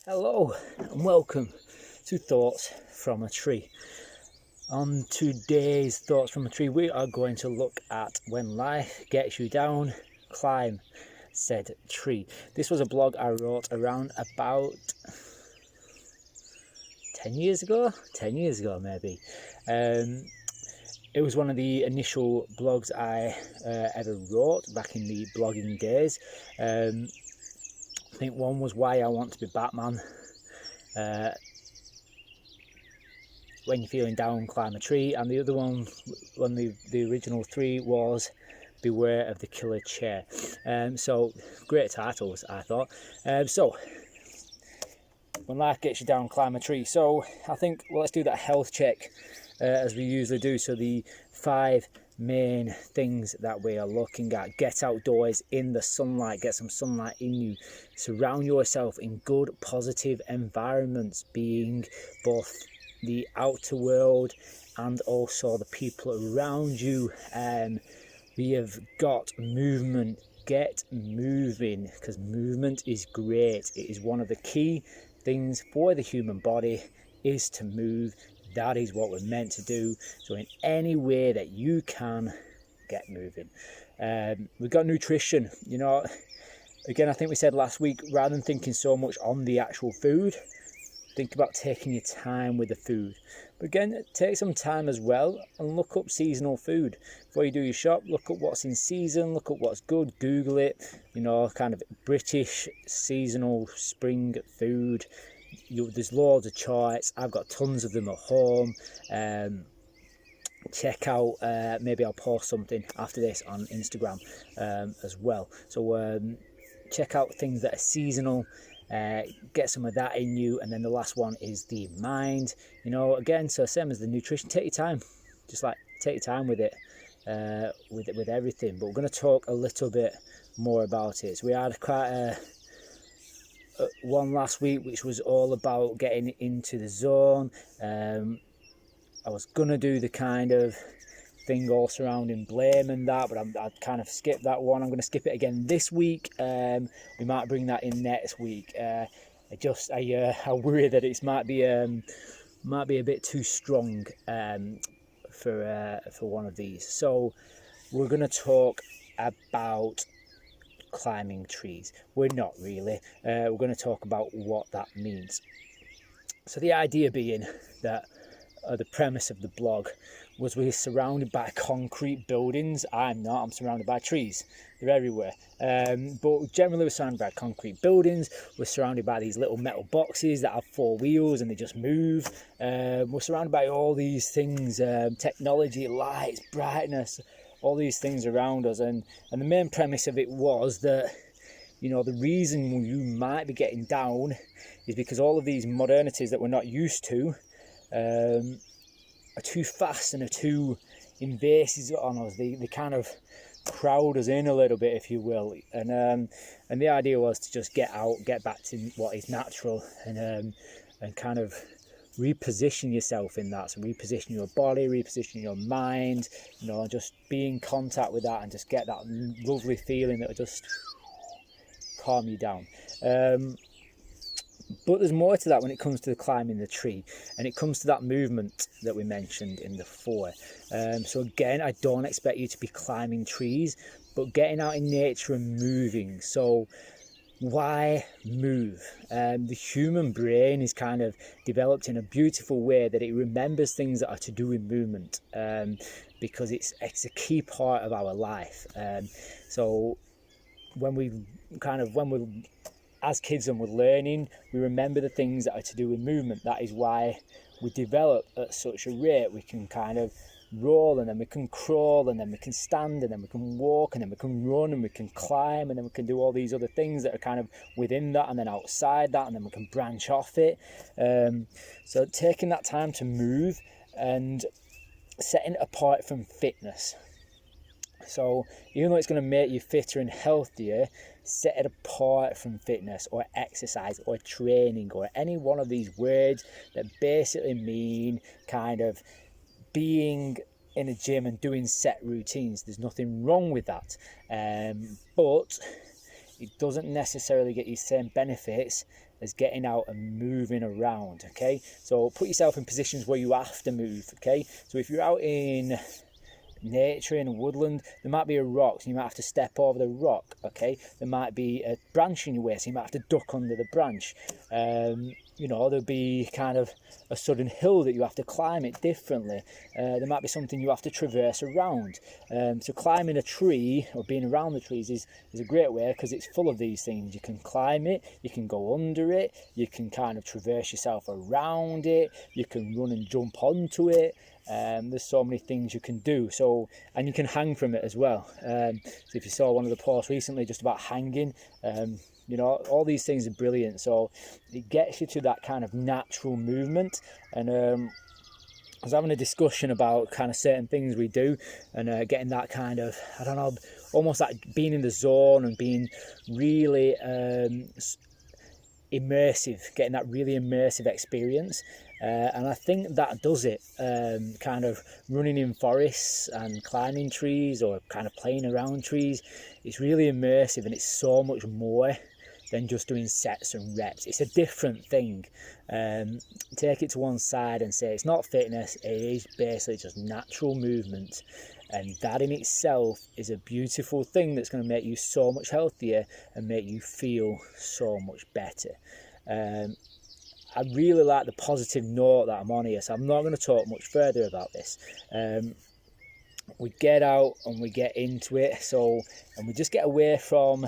Hello and welcome to Thoughts from a Tree. On today's Thoughts from a Tree, we are going to look at when life gets you down, climb said tree. This was a blog I wrote around about 10 years ago maybe. It was one of the initial blogs I ever wrote back in the blogging days. I think one was why I want to be Batman. When you're feeling down, climb a tree. And the other one the original three was beware of the killer chair. So great titles, I thought. So when life gets you down, climb a tree. So I think, well, let's do that health check as we usually do. So the 5 main things that we are looking at: get outdoors in the sunlight, get some sunlight in you, surround yourself in good positive environments, being both the outer world and also the people around you. We have got movement. Get moving, because movement is great. It is one of the key things for the human body, is to move. That is what we're meant to do. So in any way that you can, get moving. We've got nutrition. Again, I think we said last week, rather than thinking so much on the actual food, think about taking your time with the food. But again, take some time as well and look up seasonal food. Before you do your shop, look up what's in season, look up what's good, Google it, kind of British seasonal spring food. There's loads of charts. I've got tons of them at home. Check out, maybe I'll post something after this on Instagram as well. So check out things that are seasonal. Get some of that in you. And then the last one is the mind. Again, so same as the nutrition, take your time. Just like take your time with it, with everything. But we're going to talk a little bit more about it. So we had quite a one last week, which was all about getting into the zone. I was gonna do the kind of thing all surrounding blame and that, but I kind of skipped that one. I'm gonna skip it again this week. We might bring that in next week. I worry that it might be a bit too strong for one of these. So we're gonna talk about climbing trees. We're not really. We're going to talk about what that means. So the idea being that the premise of the blog was we're surrounded by concrete buildings. I'm not. I'm surrounded by trees. They're everywhere. But generally we're surrounded by concrete buildings. We're surrounded by these little metal boxes that have 4 wheels and they just move. We're surrounded by all these things, technology, lights, brightness, all these things around us. And the main premise of it was that, the reason you might be getting down is because all of these modernities that we're not used to are too fast and are too invasive on us. They kind of crowd us in a little bit, if you will. And the idea was to just get out, get back to what is natural, and kind of reposition yourself in that. So reposition your body, reposition your mind, just be in contact with that and just get that lovely feeling that will just calm you down. But there's more to that when it comes to climbing the tree, and it comes to that movement that we mentioned in the 4. So again, I don't expect you to be climbing trees, but getting out in nature and moving. So why move? The human brain is kind of developed in a beautiful way that it remembers things that are to do with movement, because it's a key part of our life. So when we're as kids and we're learning, we remember the things that are to do with movement. That is why we develop at such a rate. We can kind of roll, and then we can crawl, and then we can stand, and then we can walk, and then we can run, and we can climb, and then we can do all these other things that are kind of within that and then outside that, and then we can branch off it. So taking that time to move and setting it apart from fitness. So even though it's going to make you fitter and healthier, set it apart from fitness or exercise or training or any one of these words that basically mean kind of being in a gym and doing set routines. There's nothing wrong with that, but it doesn't necessarily get you the same benefits as getting out and moving around. Okay, so put yourself in positions where you have to move. Okay, so if you're out in nature, in a woodland, there might be a rock, so you might have to step over the rock. Okay, there might be a branch in your way, so you might have to duck under the branch. You know, there'll be kind of a sudden hill that you have to climb it differently. There might be something you have to traverse around. So climbing a tree or being around the trees is a great way, because it's full of these things. You can climb it, you can go under it, you can kind of traverse yourself around it, you can run and jump onto it. There's so many things you can do, and you can hang from it as well. So if you saw one of the posts recently just about hanging, you know, all these things are brilliant. So it gets you to that kind of natural movement. And I was having a discussion about kind of certain things we do, and getting that kind of, I don't know, almost like being in the zone and being really immersive, getting that really immersive experience. And I think that does it. Kind of running in forests and climbing trees, or kind of playing around trees, it's really immersive, and it's so much more than just doing sets and reps. It's a different thing. Take it to one side and say it's not fitness, it is basically just natural movement. And that in itself is a beautiful thing that's going to make you so much healthier and make you feel so much better. I really like the positive note that I'm on here, so I'm not going to talk much further about this. We get out and we get into it, and we just get away from,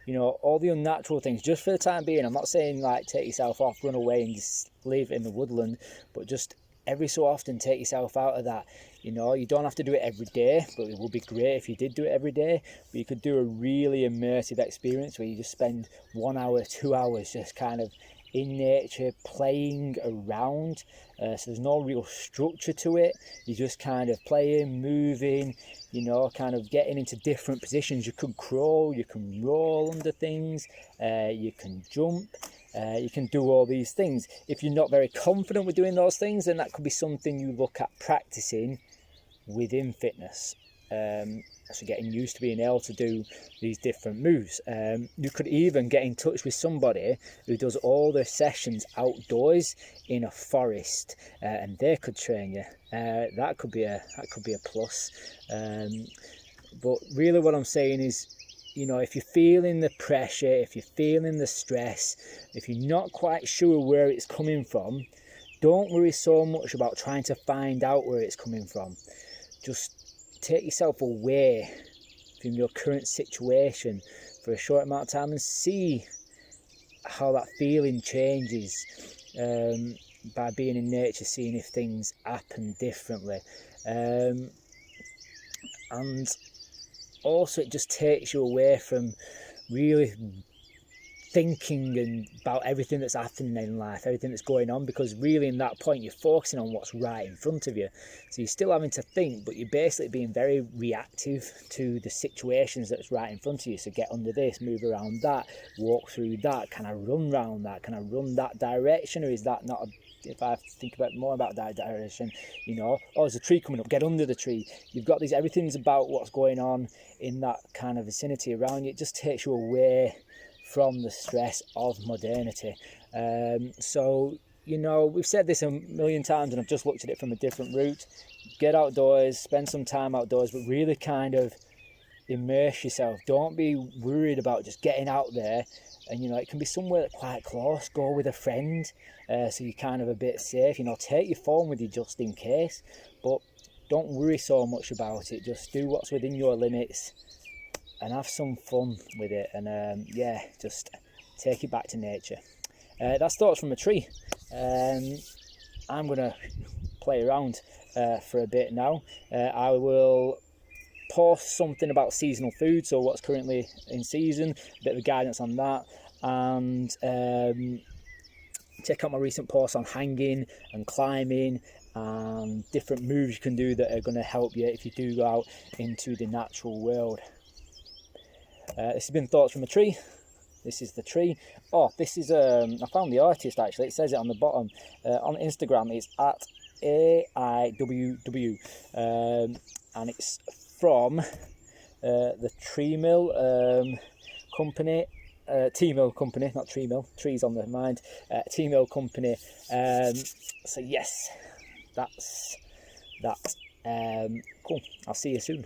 you know, all the unnatural things just for the time being. I'm not saying like take yourself off, run away and just live in the woodland, but just every so often take yourself out of that. You know, you don't have to do it every day, but it would be great if you did do it every day. But you could do a really immersive experience where you just spend 1 hour, 2 hours just kind of in nature, playing around. So there's no real structure to it. You're just kind of playing, moving, you know, kind of getting into different positions. You can crawl, you can roll under things, you can jump, you can do all these things. If you're not very confident with doing those things, then that could be something you look at practicing within fitness. So getting used to being able to do these different moves. You could even get in touch with somebody who does all their sessions outdoors in a forest, and they could train you. That could be a plus. But really what I'm saying is, you know, if you're feeling the pressure, if you're feeling the stress, if you're not quite sure where it's coming from, don't worry so much about trying to find out where it's coming from. Just take yourself away from your current situation for a short amount of time and see how that feeling changes by being in nature, seeing if things happen differently. And also it just takes you away from really thinking and about everything that's happening in life, everything that's going on, because really in that point you're focusing on what's right in front of you. So you're still having to think, but you're basically being very reactive to the situations that's right in front of you. So get under this, move around that, walk through that, can I run around that, can I run that direction, or is that not if I think about more about that direction, you know, oh, there's a tree coming up, get under the tree. You've got these, everything's about what's going on in that kind of vicinity around you. It just takes you away from the stress of modernity. So, you know, we've said this a million times, and I've just looked at it from a different route. Get outdoors, spend some time outdoors, but really kind of immerse yourself. Don't be worried about just getting out there. And, you know, it can be somewhere quite close. Go with a friend, so you're kind of a bit safe. You know, take your phone with you just in case, but don't worry so much about it. Just do what's within your limits and have some fun with it. And yeah, just take it back to nature. That's thoughts from a tree. I'm gonna play around for a bit now. I will post something about seasonal food, so what's currently in season, a bit of guidance on that, and check out my recent posts on hanging and climbing and different moves you can do that are going to help you if you do go out into the natural world. This has been Thoughts from a Tree. This is the tree. Oh, this is I found the artist actually. It says it on the bottom. On Instagram it's at AIWW, and it's from the Tree Mill company tea mill company, not tree mill, trees on the mind, tea mill company. So yes, that's that. Cool. I'll see you soon.